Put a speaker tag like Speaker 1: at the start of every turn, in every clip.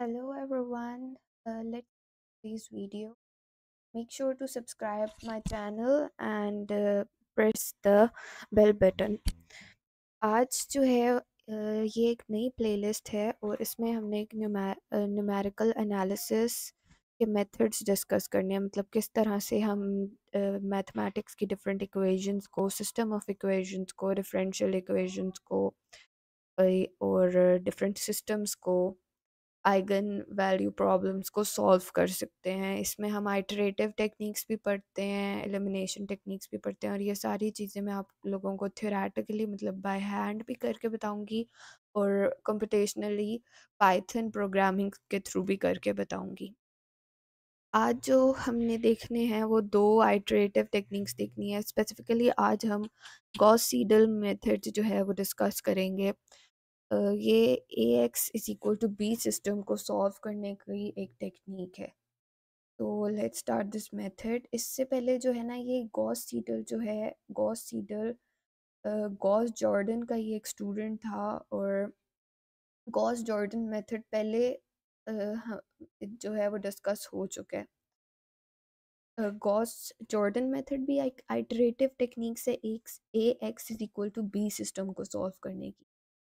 Speaker 1: Hello everyone, let's this video. Make sure to subscribe my channel and press the bell button. आज जो है ये एक नई प्लेलिस्ट है और इसमें हमने एक न्यूमेरिकल एनालिसिस के मेथड्स डिस्कस करने हैं। मतलब किस तरह से हम मैथमेटिक्स की डिफरेंट इक्वेशंस को, सिस्टम ऑफ इक्वेशंस को, डिफरेंशियल इक्वेशंस को और डिफरेंट सिस्टम्स को, आइगन वैल्यू प्रॉब्लम्स को सॉल्व कर सकते हैं। इसमें हम आइटरेटिव टेक्निक्स भी पढ़ते हैं, एलिमिनेशन टेक्निक्स भी पढ़ते हैं और ये सारी चीज़ें मैं आप लोगों को थ्योरेटिकली मतलब बाय हैंड भी करके बताऊंगी और कंप्यूटेशनली पाइथन प्रोग्रामिंग के थ्रू भी करके बताऊंगी। आज जो हमने देखने हैं वो दो आइटरेटिव टेक्निक्स देखनी है। स्पेसिफिकली आज हम गॉस सीडल मेथड जो है वो डिस्कस करेंगे। ये A X is equal to B system को सॉल्व करने की एक टेक्निक है। तो लेट्स स्टार्ट दिस मेथड। इससे पहले जो है ना, ये गॉस सीडल जो है, गॉस सीडल गॉस जॉर्डन का ये एक स्टूडेंट था और गॉस जॉर्डन मेथड पहले जो है वो डिस्कस हो चुका है। गॉस जॉर्डन मेथड भी एक आइटरेटिव टेक्निक से A X is equal to B system को सॉल्व करने की।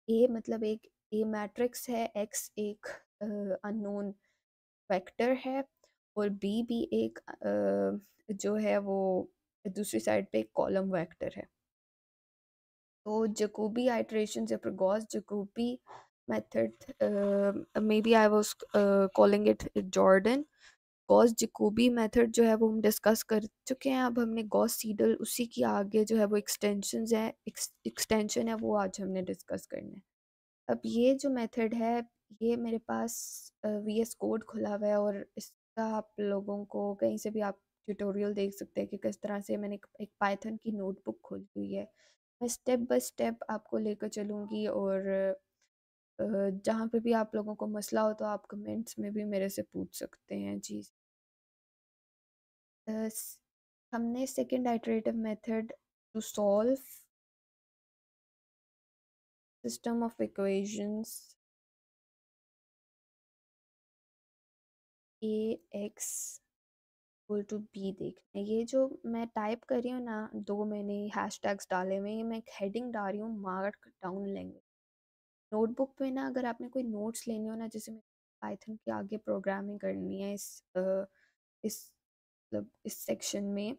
Speaker 1: ए मतलब एक ए मैट्रिक्स है, एक्स एक अननोन वेक्टर है और बी भी एक जो है वो दूसरी साइड पे एक कॉलम वेक्टर है। तो जकोबी आइटरेशन या फिर Gauss Jacobi method, may be I was calling it Jordan Gauss Jacobi method जो है वो हम डिस्कस कर चुके हैं। अब हमने गॉस सीडल उसी की आगे जो है वो एक्सटेंशन है वो आज हमने डिस्कस करना है। अब ये जो मेथड है, ये मेरे पास वीएस कोड खुला हुआ है और इसका आप लोगों को कहीं से भी आप ट्यूटोरियल देख सकते हैं कि किस तरह से मैंने एक पाइथन की नोटबुक खोली हुई है। मैं स्टेप बाय स्टेप आपको लेकर चलूँगी और जहाँ पे भी आप लोगों को मसला हो तो आप कमेंट्स में भी मेरे से पूछ सकते हैं। जी, हमने second iterative method to solve system of equations A X equal to B देखना है। ये जो मैं टाइप कर रही हूँ ना, दो मैंने हैशटैग्स डाले हुए हैं, ये मैं एक हेडिंग डाल रही हूँ, मार्क डाउन लैंग्वेज। नोटबुक पे ना अगर आपने कोई नोट्स लेने हो ना, जैसे मैं पाइथन के आगे प्रोग्रामिंग करनी है इस मतलब इस सेक्शन में,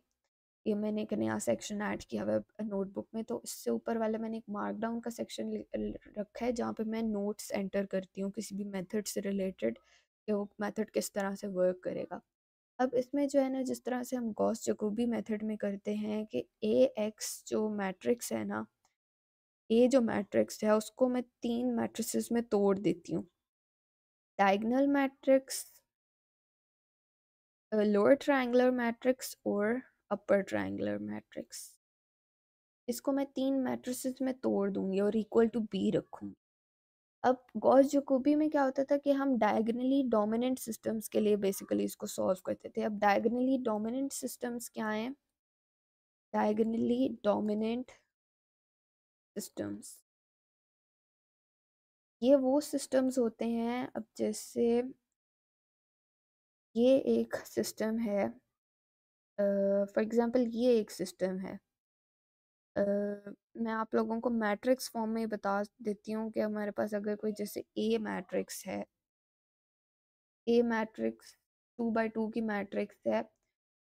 Speaker 1: ये मैंने एक नया सेक्शन ऐड किया हुआ है नोटबुक में, तो इससे ऊपर वाला मैंने एक मार्क डाउन का सेक्शन रखा है जहाँ पे मैं नोट्स एंटर करती हूँ किसी भी मेथड से रिलेटेड, कि वो मेथड किस तरह से वर्क करेगा। अब इसमें जो है ना, जिस तरह से हम गॉस जकोबी मेथड में करते हैं कि ए एक्स जो मैट्रिक्स है ना, ए जो मैट्रिक्स है उसको मैं तीन मैट्रिसेस में तोड़ देती हूँ। Diagonal matrix, lower triangular matrix और अपर ट्रायंगुलर मैट्रिक्स। इसको मैं तीन मैट्रिसेस में तोड़ दूंगी और इक्वल टू बी रखूंगी। अब गॉस जकोबी में क्या होता था कि हम डायगोनली डोमिनेंट सिस्टम्स के लिए बेसिकली इसको सॉल्व करते थे। अब डायगोनली डोमिनेंट सिस्टम्स क्या हैं? डायगोनली डोमिनेंट सिस्टम्स, ये वो सिस्टम्स होते हैं, अब जैसे ये एक सिस्टम है, फॉर एग्जांपल ये एक सिस्टम है। मैं आप लोगों को मैट्रिक्स फॉर्म में बता देती हूँ कि हमारे पास अगर कोई जैसे ए मैट्रिक्स है, ए मैट्रिक्स 2 by 2 की मैट्रिक्स है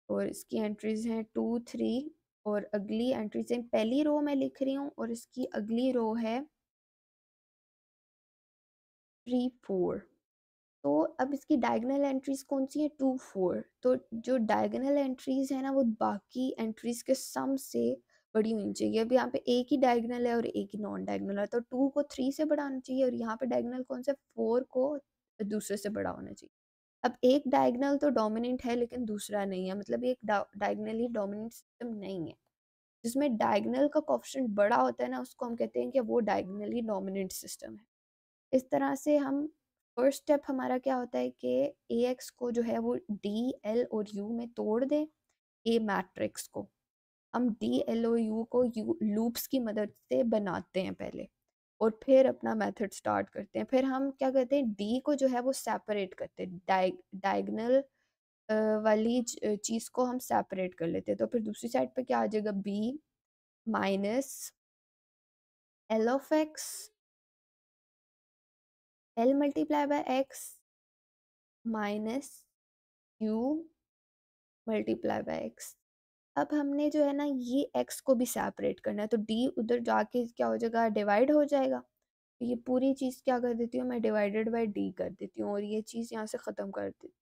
Speaker 1: और इसकी एंट्रीज हैं 2 3 और अगली एंट्रीज हैं, पहली रो मैं लिख रही हूँ और इसकी अगली रो है 3 4। तो अब इसकी डायगोनल एंट्रीज कौन सी है? 2 4। तो जो डायगोनल एंट्रीज है ना, वो बाकी एंट्रीज के सम से बड़ी होनी चाहिए। अब यहाँ पे एक ही डायगोनल है और एक ही नॉन डायगोनल है, तो 2 को 3 से बढ़ाना चाहिए और यहाँ पे डायगोनल कौन सा? 4 को दूसरे से बड़ा होना चाहिए। अब एक डायगोनल तो डोमिनेंट है लेकिन दूसरा नहीं है, मतलब ये एक डायगोनली डोमिनेंट सिस्टम नहीं है। जिसमें डायगोनल का कोएफिशिएंट बड़ा होता है ना, उसको हम कहते हैं कि वो डायगोनली डोमिनेंट सिस्टम है। इस तरह से हम फर्स्ट स्टेप हमारा क्या होता है कि ए एक्स को जो है वो डी एल और यू में तोड़ दें। ए मैट्रिक्स को हम डी एल और यू को यू लूप्स की मदद से बनाते हैं पहले, और फिर अपना मेथड स्टार्ट करते हैं। फिर हम क्या करते हैं, डी को जो है वो सेपरेट करते हैं, डायगनल वाली चीज़ को हम सेपरेट कर लेते हैं। तो फिर दूसरी साइड पे क्या आ जाएगा, B minus L of X, L multiply by X minus U multiply by X. अब हमने जो है ना ये x को भी सेपरेट करना है, तो d उधर जाके क्या हो जाएगा, डिवाइड हो जाएगा। तो ये पूरी चीज़ क्या कर देती हूँ मैं, डिवाइडेड बाय d कर देती हूँ और ये चीज़ यहाँ से ख़त्म कर देती हूँ।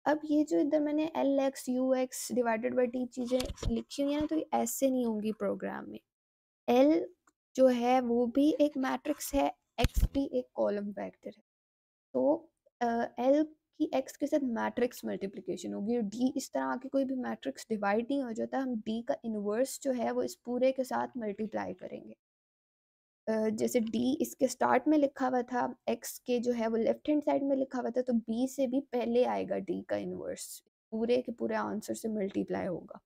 Speaker 1: अब ये जो इधर मैंने L x you x divided by D चीज़ें लिखी हुई है ना, तो ये ऐसे नहीं होंगी प्रोग्राम में। एल जो है वो भी एक मैट्रिक्स है, एक्स भी एक कॉलम वेक्टर है। तो एल की एक्स के साथ मैट्रिक्स मल्टीप्लिकेशन होगी, और डी इस तरह आके कोई भी मैट्रिक्स डिवाइड नहीं हो जाता, हम डी का इनवर्स जो है वो इस पूरे के साथ मल्टीप्लाई करेंगे। जैसे डी इसके स्टार्ट में लिखा हुआ था, एक्स के जो है वो लेफ्ट हैंड साइड में लिखा हुआ था, तो बी से भी पहले आएगा डी का इनवर्स, पूरे के पूरे आंसर से मल्टीप्लाई होगा।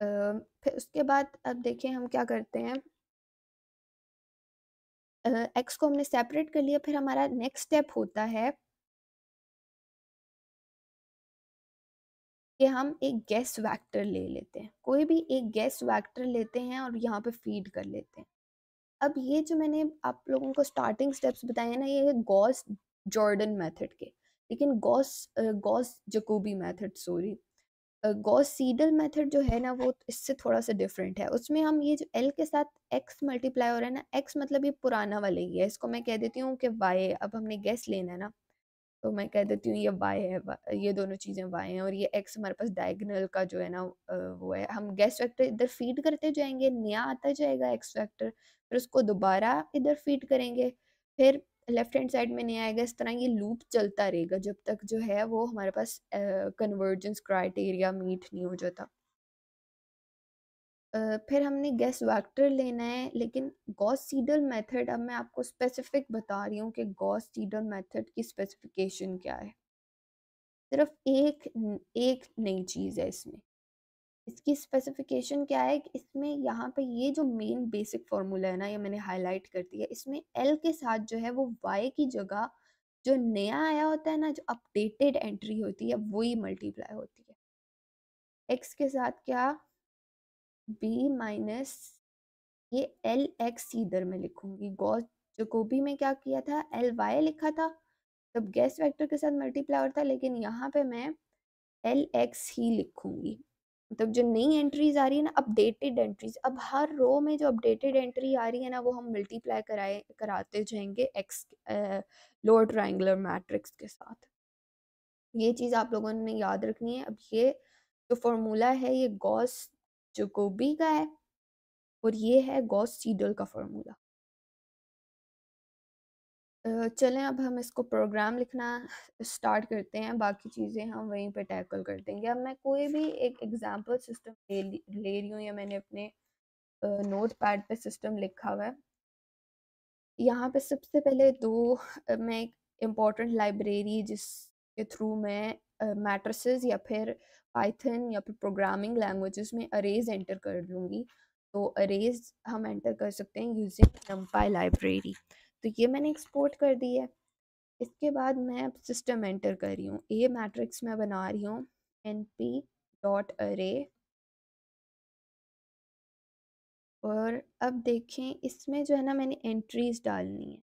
Speaker 1: अ, फिर उसके बाद अब देखें हम क्या करते हैं, एक्स को हमने सेपरेट कर लिया, फिर हमारा नेक्स्ट स्टेप होता है कि हम एक गेस वेक्टर ले लेते हैं, कोई भी एक गेस वेक्टर लेते हैं और यहाँ पे फीड कर लेते हैं। अब ये जो मैंने आप लोगों को स्टार्टिंग स्टेप्स बताए हैं ना, ये गॉस जॉर्डन मेथड के, लेकिन Gauss Jacobi method, sorry, Gauss Seidel method जो है ना वो इससे थोड़ा सा डिफरेंट है। उसमें हम ये जो एल के साथ एक्स मल्टीप्लाई हो रहा है ना, एक्स मतलब ये पुराना वाला ही है, इसको मैं कह देती हूँ कि वाई। अब हमने गेस लेना है ना, तो मैं कह देती हूँ ये वाई है, ये दोनों चीज़ें वाई हैं, और ये एक्स हमारे पास डायगोनल का जो है ना वो है। हम गेस वेक्टर इधर फीड करते जाएंगे, नया आता जाएगा एक्स वेक्टर, फिर उसको दोबारा इधर फीड करेंगे, फिर लेफ्ट हैंड साइड में नहीं आएगा। इस तरह ये लूप चलता रहेगा जब तक जो है वो हमारे पास कन्वर्जेंस क्राइटेरिया मीट नहीं हो जाता। फिर हमने गेस वेक्टर लेना है, लेकिन गॉस सीडल मेथड, अब मैं आपको स्पेसिफिक बता रही हूँ कि गॉस सीडल मेथड की स्पेसिफिकेशन क्या है। सिर्फ एक एक नई चीज़ है इसमें, इसकी स्पेसिफिकेशन क्या है कि इसमें यहाँ पे ये जो मेन बेसिक फार्मूला है ना, ये मैंने हाईलाइट कर दिया, इसमें एल के साथ जो है वो वाई की जगह जो नया आया होता है ना, जो अपडेटेड एंट्री होती है वही मल्टीप्लाई होती है। एक्स के साथ क्या, बी माइनस ये एल एक्स इधर में लिखूंगी। गॉस जकोबी में क्या किया था, एल वाई लिखा था, तब गैस वेक्टर के साथ मल्टीप्लाई होता है, लेकिन यहाँ पे मैं एल एक्स ही लिखूंगी। मतलब जो नई एंट्रीज आ रही है ना, अपडेटेड एंट्रीज, अब हर रो में जो अपडेटेड एंट्री आ रही है ना वो हम मल्टीप्लाई कराते जाएंगे एक्स लोअर ट्रायंगुलर मैट्रिक्स के साथ। ये चीज़ आप लोगों ने याद रखनी है। अब ये जो फॉर्मूला है ये गॉस जकोबी का है, और ये है गॉस सीडल का फॉर्मूला। चलें अब हम इसको प्रोग्राम लिखना स्टार्ट करते हैं, बाकी चीज़ें हम वहीं पे टैकल कर देंगे। अब मैं कोई भी एक एग्जांपल सिस्टम ले रही हूँ, या मैंने अपने नोट पैड पे सिस्टम लिखा हुआ है। यहाँ पे सबसे पहले मैं एक इम्पॉर्टेंट लाइब्रेरी जिसके थ्रू मैं मैट्रिसेस या फिर पाइथन या फिर प्रोग्रामिंग लैंग्वेजेस में अरेज एंटर कर लूँगी। तो अरेज हम एंटर कर सकते हैं यूजिंग नमपाई लाइब्रेरी। तो ये मैंने एक्सपोर्ट कर दी है। इसके बाद मैं अब सिस्टम एंटर कर रही हूँ, ए मैट्रिक्स में बना रही हूँ, एन पी डॉट अरे। और अब देखें इसमें जो है ना मैंने एंट्रीज डालनी है।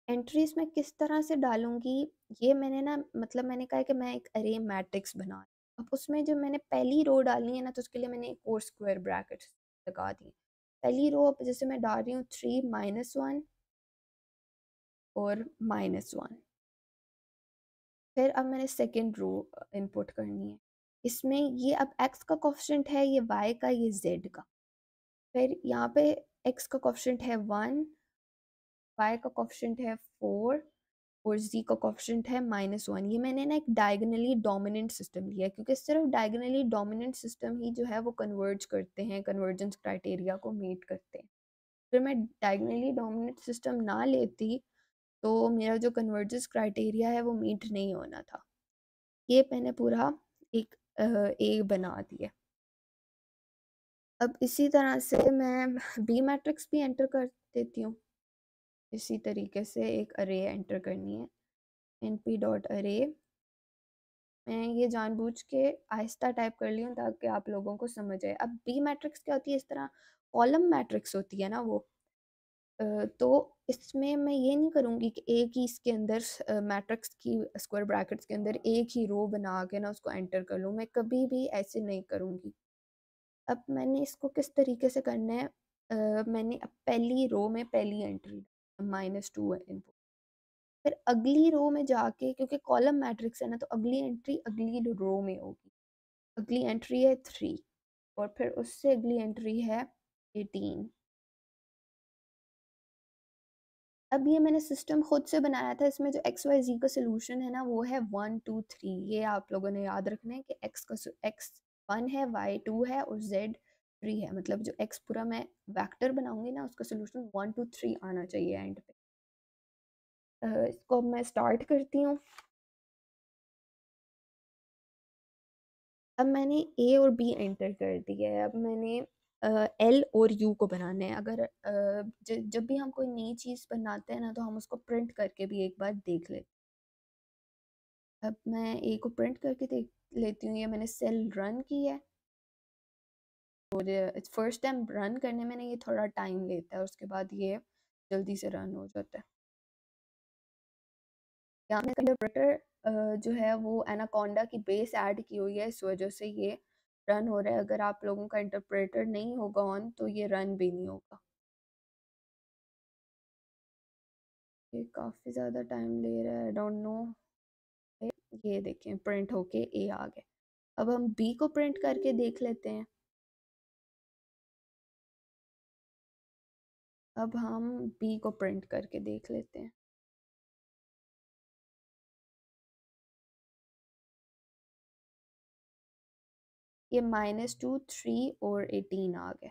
Speaker 1: एंट्रीज में किस तरह से डालूंगी, ये मैंने ना, मतलब मैंने कहा कि मैं एक अरे मैट्रिक्स बना रही हूँ। अब उसमें जो मैंने पहली रो डालनी है ना, तो उसके लिए मैंने एक और स्क्वायर ब्रैकेट लगा दी। पहली रो अब जैसे मैं डाल रही हूँ 3 - 1 और -1। फिर अब मैंने सेकेंड रो इनपुट करनी है। इसमें ये अब x का कोफिशिएंट है, ये y का, ये z का। फिर यहाँ पे x का कोफिशिएंट है 1, y का कोफिशिएंट है 4 और z का कोफिशिएंट है -1। ये मैंने ना एक डायगोनली डोमिनेंट सिस्टम लिया है, क्योंकि सिर्फ डायगोनली डोमिनेंट सिस्टम ही जो है वो कन्वर्ज करते हैं, कन्वर्जेंस क्राइटेरिया को मीट करते हैं। फिर मैं डायगोनली डोमिनेंट सिस्टम ना लेती तो मेरा जो कन्वर्जेंस क्राइटेरिया है वो मीट नहीं होना था। ये मैंने पूरा एक ए बना दिया। अब इसी तरह से मैं बी मैट्रिक्स भी एंटर कर देती हूँ। इसी तरीके से एक अरे एंटर करनी है, एन पी डॉट अरे। मैं ये जानबूझ के आहिस्ता टाइप कर ली हूँ ताकि आप लोगों को समझ आए। अब बी मैट्रिक्स क्या होती है, इस तरह कॉलम मैट्रिक्स होती है ना वो। तो इसमें मैं ये नहीं करूँगी कि एक ही इसके अंदर मैट्रिक्स की स्क्वायर ब्रैकेट्स के अंदर एक ही रो बना के ना उसको एंटर कर लूँ, मैं कभी भी ऐसे नहीं करूँगी। अब मैंने इसको किस तरीके से करना है, मैंने अब पहली रो में पहली एंट्री -2 है इनपुट, फिर अगली रो में जाके, क्योंकि कॉलम मैट्रिक्स है ना, तो अगली एंट्री अगली रो में होगी। अगली एंट्री है 3 और फिर उससे अगली एंट्री है 18। अब ये मैंने सिस्टम खुद से बनाया था, इसमें जो एक्स वाई जी का सोल्यूशन है ना वो है 1 2 3। ये आप लोगों ने याद रखना है कि एक्स 1 है, वाई 2 है और जेड 3 है। मतलब जो एक्स पूरा मैं वेक्टर बनाऊंगी ना उसका सोल्यूशन 1 2 3 आना चाहिए एंड पे। इसको अब मैं स्टार्ट करती हूँ। अब मैंने ए और बी एंटर कर दिया है। अब मैंने एल और यू को बनाना है। अगर जब भी हम कोई नई चीज़ बनाते हैं ना तो हम उसको प्रिंट करके भी एक बार देख लेते हैं। अब मैं ए को प्रिंट करके देख लेती हूँ। ये मैंने सेल रन की है और फर्स्ट टाइम रन करने में ना ये थोड़ा टाइम लेता है, उसके बाद ये जल्दी से रन हो जाता है। यहाँ पे इंटरप्रेटर जो है वो एनाकोंडा की बेस ऐड की हुई है, इस वजह से ये रन हो रहा है। अगर आप लोगों का इंटरप्रेटर नहीं होगा ऑन तो ये रन भी नहीं होगा। ये काफ़ी ज़्यादा टाइम ले रहा है, आई डोंट नो। ये देखें प्रिंट होके ए आ गया। अब हम बी को प्रिंट करके देख लेते हैं। अब हम बी को प्रिंट करके देख लेते हैं। ये -2 3 और 18 आ गया।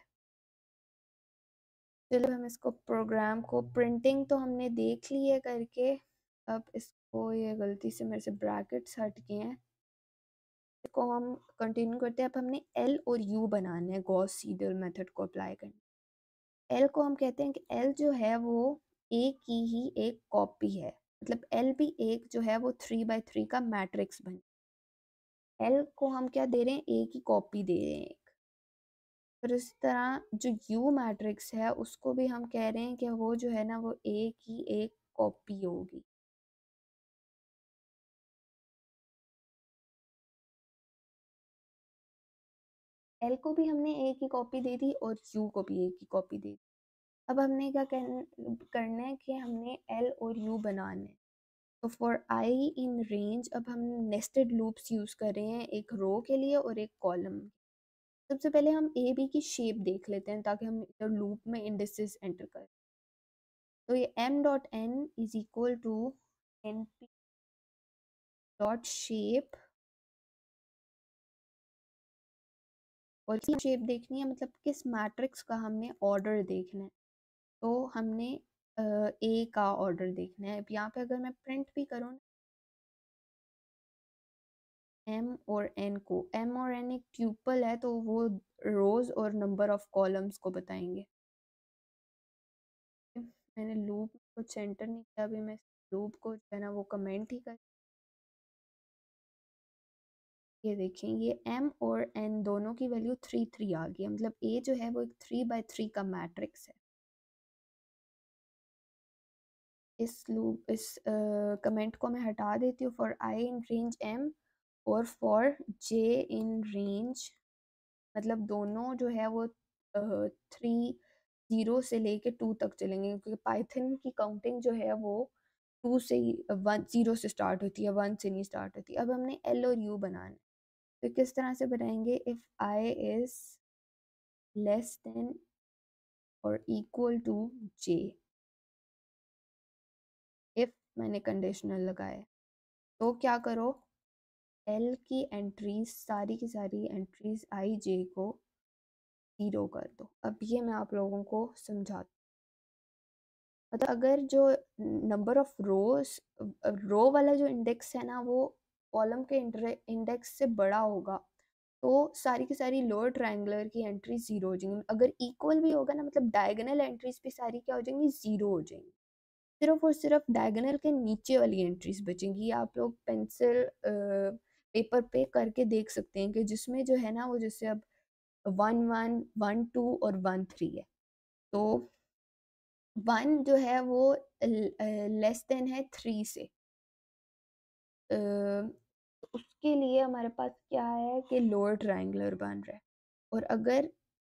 Speaker 1: चलो हम इसको प्रोग्राम को प्रिंटिंग तो हमने देख ली है करके। अब इसको, ये गलती से मेरे से ब्रैकेट्स हट गए हैं, इसको हम कंटिन्यू करते हैं। अब हमने एल और यू बनाना है, गॉस सीडल मेथड को अप्लाई करना। एल को हम कहते हैं कि एल जो है वो ए की ही एक कॉपी है, मतलब एल भी एक जो है वो 3 by 3 का मैट्रिक्स बन। एल को हम क्या दे रहे हैं, ए की कॉपी दे रहे हैं एक। फिर इस तरह जो यू मैट्रिक्स है उसको भी हम कह रहे हैं कि वो जो है ना वो ए की एक कॉपी होगी। एल को भी हमने ए की कॉपी दे दी और यू को भी ए की कॉपी दे दी। अब हमने क्या करना है कि हमने एल और यू बनाने हैं। तो फॉर आई इन रेंज अब हम नेस्टेड लूप्स यूज़ कर रहे हैं, एक रो के लिए और एक कॉलम। सबसे पहले हम ए बी की शेप देख लेते हैं ताकि हम इधर लूप में इंडिसेस एंटर करें। तो ये m dot n is equal to N P dot shape, और शेप देखनी है मतलब किस मैट्रिक्स का हमने ऑर्डर देखना है। तो हमने ए का ऑर्डर देखना है। अब यहाँ पे अगर मैं प्रिंट भी करूँ एम और एन को, एम और एन एक ट्यूपल है तो वो रोज और नंबर ऑफ कॉलम्स को बताएंगे। मैंने लूप कुछ एंटर नहीं किया, अभी मैं लूप को जो है ना वो कमेंट ही कर। ये देखें ये m और n दोनों की वैल्यू 3 3 आ गई है, मतलब a जो है वो एक 3 by 3 का मैट्रिक्स है। इस कमेंट को मैं हटा देती हूँ। For i in range m और फॉर j इन रेंज, मतलब दोनों जो है वो 3 0 से लेके 2 तक चलेंगे, क्योंकि पाइथन की काउंटिंग जो है वो 2 से ही 1 0 से स्टार्ट होती है, 1 से नहीं स्टार्ट होती। अब हमने l और u बनाना है, तो किस तरह से बनाएंगे, if i is less than और इक्वल टू j, इफ मैंने कंडीशनल लगाए तो क्या करो, l की एंट्रीज सारी की सारी एंट्रीज i j को 0 कर दो। अब ये मैं आप लोगों को समझाती, मतलब अगर जो नंबर ऑफ रोज, रो वाला जो इंडेक्स है ना वो कॉलम के इंडेक्स से बड़ा होगा तो सारी की सारी लोअर ट्रायंगुलर की एंट्री जीरो हो जाएंगी। अगर इक्वल भी होगा ना, मतलब डायगोनल एंट्रीज भी सारी क्या हो जाएंगी, जीरो हो जाएंगी। सिर्फ और सिर्फ डायगोनल के नीचे वाली एंट्रीज बचेंगी। आप लोग पेंसिल पेपर पे करके देख सकते हैं कि जिसमें जो है ना वो जैसे अब 1 1 1 2 और 1 3 है, तो 1 जो है वो लेस देन है 3 से। अ, तो उसके लिए हमारे पास क्या है कि लोअर ट्रायंगुलर बन रहा है। और अगर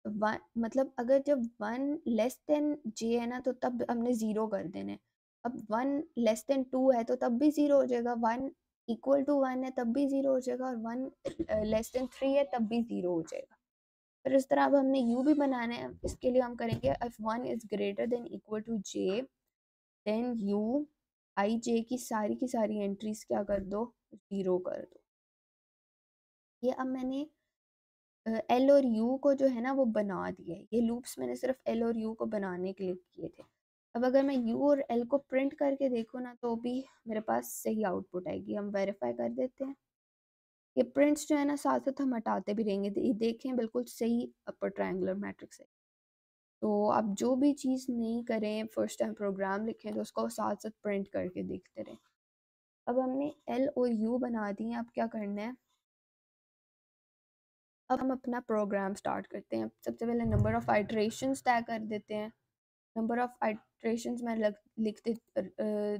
Speaker 1: वन मतलब अगर जब 1 लेस देन जे है ना, तो तब हमने ज़ीरो कर देना है। अब 1 लेस देन 2 है तो तब भी ज़ीरो हो जाएगा, 1 इक्वल टू 1 है तब भी ज़ीरो हो जाएगा, और 1 लेस देन 3 है तब भी ज़ीरो हो जाएगा। फिर इस तरह अब हमने यू भी बनाना है। इसके लिए हम करेंगे if 1 is greater than equal to J, then U I J की सारी एंट्रीज क्या कर दो, ज़ीरो कर दो। ये अब मैंने एल और यू को जो है ना वो बना दिया है। ये लूप्स मैंने सिर्फ एल और यू को बनाने के लिए किए थे। अब अगर मैं यू और एल को प्रिंट करके देखूँ ना, तो भी मेरे पास सही आउटपुट आएगी। हम वेरीफाई कर देते हैं। ये प्रिंट्स जो है ना साथ साथ हम हटाते भी रहेंगे। ये देखें बिल्कुल सही अपर ट्रायंगुलर मैट्रिक्स है। तो आप जो भी चीज़ नहीं करें, फर्स्ट टाइम प्रोग्राम लिखें तो उसको साथ साथ प्रिंट करके देखते रहें। अब हमने एल और यू बना दिए। अब क्या करना है, अब हम अपना प्रोग्राम स्टार्ट करते हैं। सबसे पहले नंबर ऑफ आइट्रेशंस तय कर देते हैं। नंबर ऑफ आइट्रेशंस मैं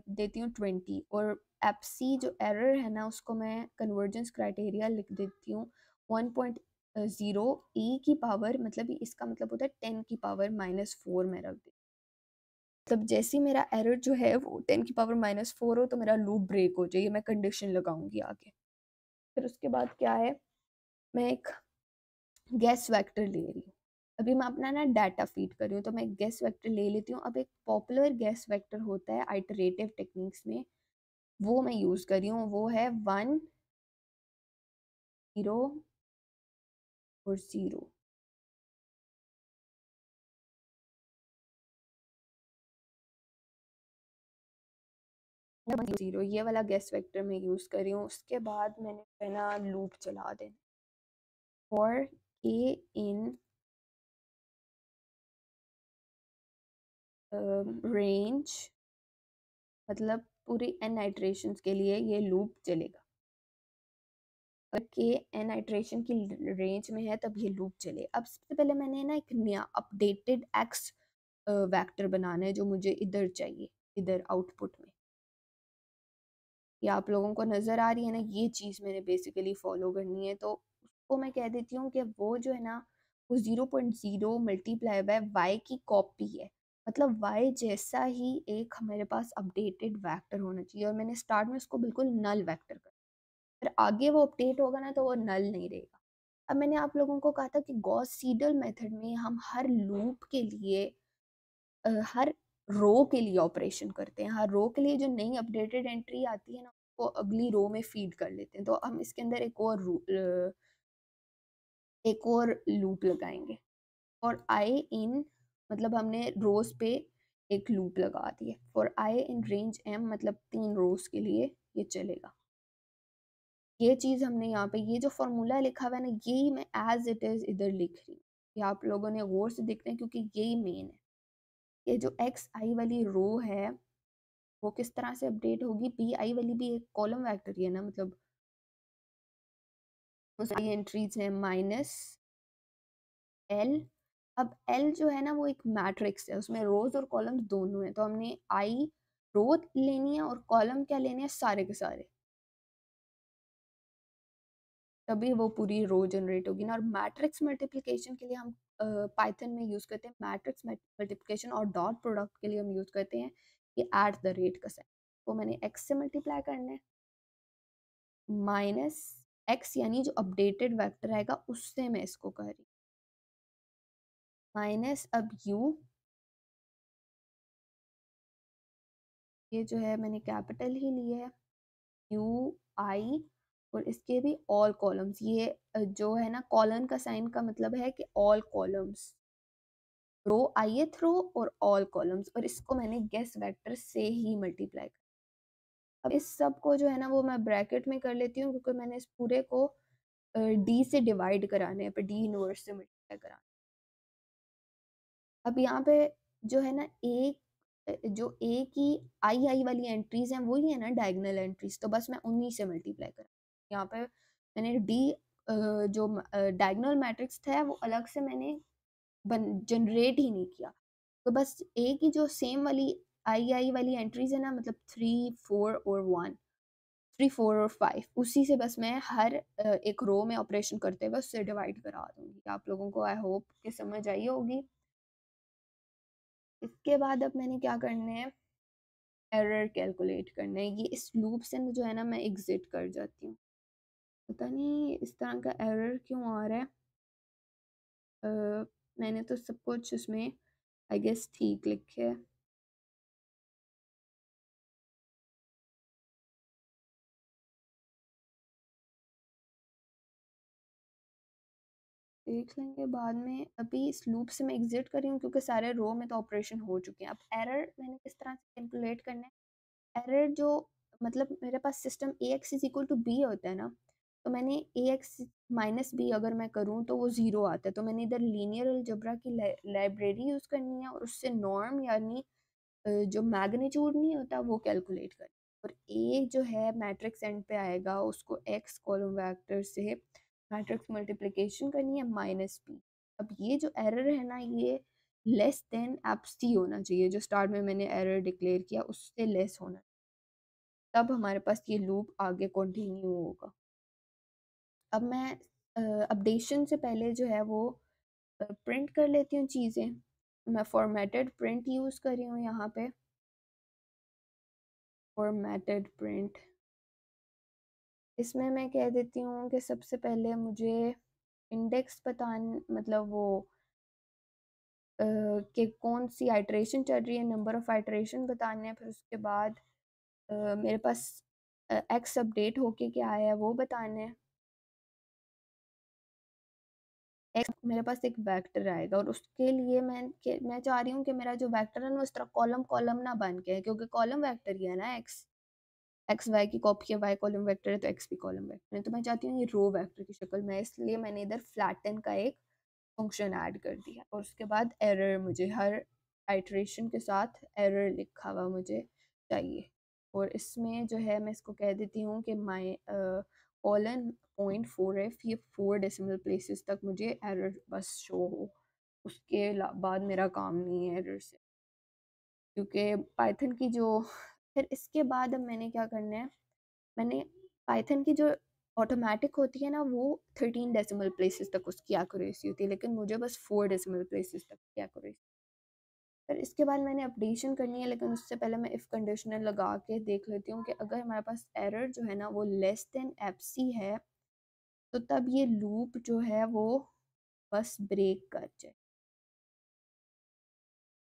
Speaker 1: देती हूँ 20, और एपसी जो एरर है ना उसको मैं कन्वर्जेंस क्राइटेरिया लिख देती हूँ 1.0 ई की पावर, मतलब इसका मतलब होता है 10 की पावर -4 में रख देती। मतलब जैसे ही मेरा एरर जो है वो 10 की पावर -4 हो तो मेरा लूप ब्रेक हो जाए, मैं कंडीशन लगाऊंगी आगे। फिर उसके बाद क्या है, मैं एक गैस वेक्टर ले रही हूँ। अभी मैं अपना ना डाटा फीड कर रही हूँ, तो मैं गैस वेक्टर ले लेती हूँ। अब एक पॉपुलर गैस वेक्टर होता है आइटरेटिव टेक्निक्स में, वो मैं यूज़ कर रही हूँ। वो है 1 0 और 0। 0 ये वाला गैस वेक्टर मैं यूज़ कर रही हूँ। उसके बाद मैंने है ना लूप चला देना फॉर के इन रेंज, मतलब पूरी n आइट्रेशंस के लिए ये लूप चलेगा। अगर के n आइट्रेशन की रेंज में है तब ये लूप चले। अब सबसे पहले मैंने ना एक नया अपडेटेड एक्स वेक्टर बनाना है जो मुझे इधर चाहिए, इधर आउटपुट में। ये आप लोगों को नज़र आ रही है ना, ये चीज़ मैंने बेसिकली फॉलो करनी है। तो उसको मैं कह देती हूँ कि वो जो है ना वो 0.0 मल्टीप्लाई बाय वाई की कॉपी है। मतलब वाई जैसा ही एक हमारे पास अपडेटेड वेक्टर होना चाहिए, और मैंने स्टार्ट में उसको बिल्कुल नल वेक्टर कर, फिर आगे वो अपडेट होगा ना तो वो नल नहीं रहेगा। अब मैंने आप लोगों को कहा था कि गॉस सीडल मेथड में हम हर लूप के लिए हर रो के लिए ऑपरेशन करते हैं। हर रो के लिए जो नई अपडेटेड एंट्री आती है ना वो अगली रो में फीड कर लेते हैं। तो हम इसके अंदर एक और लूप लगाएंगे, और आई इन मतलब हमने रोज पे एक लूप लगा दिए। For I in range M मतलब 3 रोज के लिए ये चलेगा। ये चीज़ हमने यहाँ पे ये जो फॉर्मूला लिखा हुआ है ना, यही मैं एज इट इज़ इधर लिख रही हूँ। ये आप लोगों ने गौर से देखना है क्योंकि यही मेन है। ये जो एक्स आई वाली रो है वो किस तरह से अपडेट होगी, पी आई वाली भी एक कॉलम वेक्टर ही है ना, मतलब उसकी एंट्रीज है -l। अब l जो है ना वो एक मैट्रिक्स है, उसमें रोज और कॉलम्स दोनों है। तो हमने आई रो लेनी है और कॉलम क्या लेने हैं, सारे के सारे, तभी वो पूरी रो जनरेट होगी ना। और मैट्रिक्स मल्टीप्लिकेशन के लिए हम पाइथन में यूज़ करते हैं मैट्रिक्स मल्टीप्लिकेशन, और डॉट प्रोडक्ट के लिए हम यूज़ करते हैं ये एट द रेट का साइन। तो मैंने x से मल्टीप्लाई करना है माइनस x, यानी जो अपडेटेड वेक्टर आएगा उससे मैं इसको कर रही हूँ माइनस। अब u, ये जो है मैंने कैपिटल ही लिया है, यू आई, और इसके भी ऑल कॉलम्स। ये जो है ना कॉलन का साइन का मतलब है कि ऑल कॉलम्स, रो ith रो और ऑल कॉलम्स, और इसको मैंने गेस वेक्टर से ही मल्टीप्लाई कर। अब इस सब को जो है ना वो मैं ब्रैकेट में कर लेती हूँ क्योंकि मैंने इस पूरे को डी से डिवाइड कराने हैं, पर डी इनवर्स से मल्टीप्लाई कराना। अब यहाँ पे जो है ना जो ए की आई आई वाली एंट्रीज हैं वही है ना डायगोनल एंट्रीज, तो बस मैं उन्हीं से मल्टीप्लाई करा। यहाँ पे मैंने डी जो डायगोनल मैट्रिक्स था वो अलग से मैंने जनरेट ही नहीं किया, तो बस ए की जो सेम वाली आई आई वाली एंट्रीज है ना, मतलब 3 4 और 1, 3 4 और 5, उसी से बस मैं हर एक रो में ऑपरेशन करते हुए उससे डिवाइड करा दूंगी। आप लोगों को आई होप कि समझ आई होगी। इसके बाद अब मैंने क्या करने हैं, एरर कैलकुलेट करना है। ये इस लूप से जो है ना मैं एग्जिट कर जाती हूँ। पता नहीं इस तरह का एरर क्यों आ रहा है। मैंने तो सब कुछ इसमें आई गेस ठीक लिखे है। देख लेंगे बाद में, अभी इस लूप से मैं एग्जिट कर रही हूँ क्योंकि सारे रो में तो ऑपरेशन हो चुके हैं। अब एरर मैंने किस तरह से कैलकुलेट करना है, एरर जो मतलब मेरे पास system A X is equal to B होता है ना, तो मैंने ए एक्स माइनस बी अगर मैं करूँ तो वो ज़ीरो आता है, तो मैंने इधर लीनियर अलजेब्रा की लाइब्रेरी यूज़ करनी है और उससे नॉर्म यानी जो मैग्नीट्यूड नहीं होता वो कैलकुलेट करना है। और ए जो है मैट्रिक्स एंड पे आएगा, उसको एक्स कॉलम वेक्टर से मैट्रिक्स मल्टीप्लिकेशन करनी है माइनस बी। अब ये जो एरर है ना, ये लेस देन एप सी होना चाहिए, जो स्टार्ट में मैंने एरर डिक्लेयर किया उससे लेस होना, तब हमारे पास ये लूप आगे कंटिन्यू होगा। अब मैं अपडेशन से पहले जो है वो प्रिंट कर लेती हूँ चीज़ें। मैं फॉर्मेटेड प्रिंट यूज़ कर रही हूँ यहाँ पे, फॉर्मेटेड प्रिंट। इसमें मैं कह देती हूँ कि सबसे पहले मुझे इंडेक्स मतलब वो कि कौन सी आइट्रेशन चल रही है, नंबर ऑफ आइट्रेशन बताने हैं। फिर उसके बाद मेरे पास एक्स अपडेट होके क्या आया है वो बताने हैं। एक मेरे पास एक वेक्टर आएगा और उसके लिए मैं चाह रही हूँ कि मेरा जो वेक्टर है ना उस तरह कॉलम कॉलम ना बन के है, क्योंकि कॉलम वेक्टर ही है ना एक्स, एक्स वाई की कॉपी है, वाई कॉलम वेक्टर है तो एक्स भी कॉलम वेक्टर है, तो मैं चाहती हूँ ये रो वेक्टर की शक्ल में, इसलिए मैंने इधर फ्लैटन का एक फंक्शन ऐड कर दिया। और उसके बाद एरर, मुझे हर आइट्रेशन के साथ एरर लिखा हुआ मुझे चाहिए। और इसमें जो है मैं इसको कह देती हूँ कि माई कॉलन 0.4f, ये 4 डेसिमल प्लेसेस तक मुझे एरर बस शो हो, उसके बाद मेरा काम नहीं है एरर से, क्योंकि पाइथन की जो फिर इसके बाद अब मैंने क्या करना है, मैंने पाइथन की जो ऑटोमेटिक होती है ना वो 13 डेसिमल प्लेसेस तक उसकी एक्यूरेसी होती है, लेकिन मुझे बस 4 डेसिमल प्लेसेस तक की एक्यूरेसी। फिर इसके बाद मैंने अपडेशन करनी है, लेकिन उससे पहले मैं इफ़ कंडीशनल लगा के देख लेती हूँ कि अगर हमारे पास एरर जो है ना वो लेस देन एफ सी है, तो तब ये लूप जो है वो बस ब्रेक कर जाए,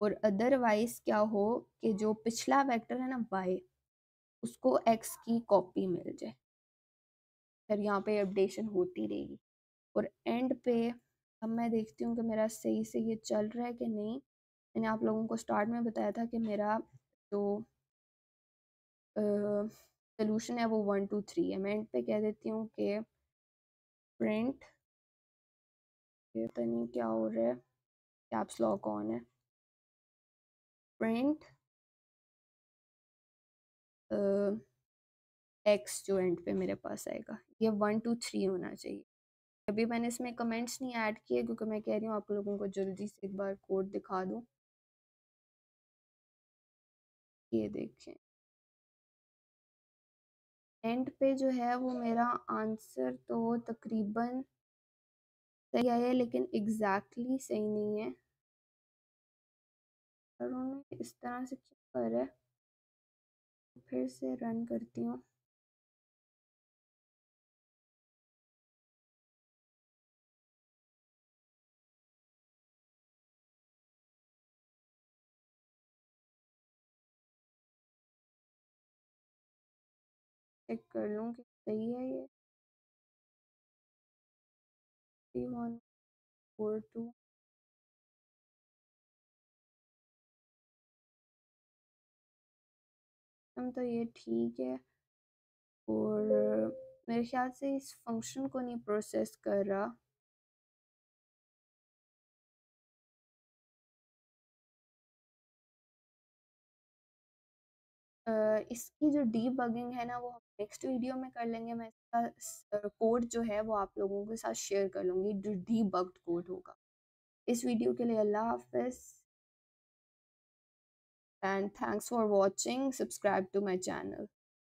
Speaker 1: और अदरवाइज क्या हो कि जो पिछला वेक्टर है ना वाई, उसको एक्स की कॉपी मिल जाए। फिर यहाँ पे अपडेशन होती रहेगी और एंड पे अब मैं देखती हूँ कि मेरा सही से ये चल रहा है कि नहीं। मैंने आप लोगों को स्टार्ट में बताया था कि मेरा जो सोल्यूशन है वो 1 2 3 है। मैं एंड पे कह देती हूँ कि प्रिंट, ये पता नहीं क्या हो रहा है, कैप्स लॉक ऑन है, प्रिंट एक्स जो एंड पे मेरे पास आएगा, ये 1 2 3 होना चाहिए। अभी मैंने इसमें कमेंट्स नहीं ऐड किए क्योंकि मैं कह रही हूँ आप लोगों को जल्दी से एक बार कोड दिखा दूँ। ये देखें एंड पे जो है वो मेरा आंसर तो तकरीबन सही आया है, लेकिन एग्जैक्टली सही नहीं है। और उन्होंने इस तरह से क्यों कर है, फिर से रन करती हूँ। चेक कर लूँ कि सही है ये। 3142, हम तो ये ठीक है। और मेरे ख्याल से इस फंक्शन को नहीं प्रोसेस कर रहा। इसकी जो डीबगिंग है ना वो हम नेक्स्ट वीडियो में कर लेंगे। मैं इसका कोड जो है वो आप लोगों के साथ शेयर कर लूँगी, जो डीबग्ड कोड होगा। इस वीडियो के लिए अल्लाह हाफिज़ and thanks for watching. Subscribe to my channel.